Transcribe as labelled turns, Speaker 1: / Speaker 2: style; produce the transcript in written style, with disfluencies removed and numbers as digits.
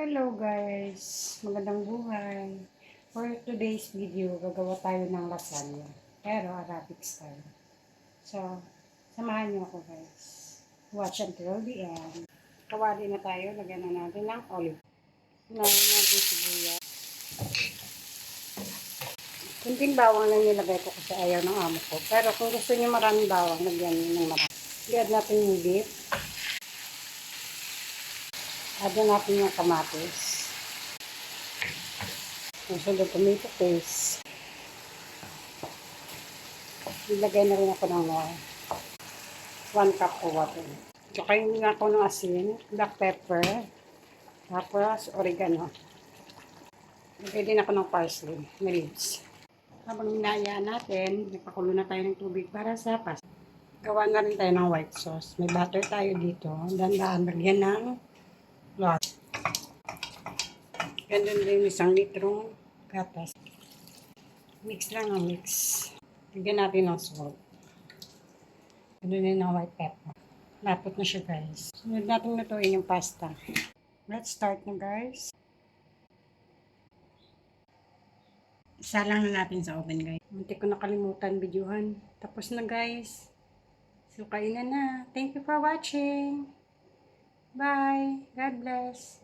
Speaker 1: Hello guys! Magandang buhay! For today's video, gagawa tayo ng lasagna. Pero Arabic style. So, samahan niyo ako guys. Watch until the end. Kawali na tayo. Lagyan na natin ng olive. Lagyan natin sibuyas. Kunting bawang lang nilagay ko kasi ayaw ng amo ko. Pero kung gusto niyo maraming bawang, lagyan niyo ng marami. Lagyan natin yung beef. Add natin yung kamatis. Sunod tomato paste. Ilagay na rin ako ng 1 cup of water. Tsakain nga ako ng asin, black pepper, tapos oregano. Ilagay din ako ng parsley, na leaves. Habang hinahayaan natin, nagpakulo na tayo ng tubig para sa pasta. Gawa na rin tayo ng white sauce. May butter tayo dito. Dandahan, lagyan ng flour. Ganun din 1 litrong gatas. Mix lang ang mix. Lagyan natin ng salt. Ganun din ng white pepper. Lapot na siya guys. Sunod natin lutuin yung pasta. Let's start na guys. Isa lang na natin sa oven guys. Muntik ko nakalimutan videohan. Tapos na guys. So kain na. Thank you for watching. Bye. God bless.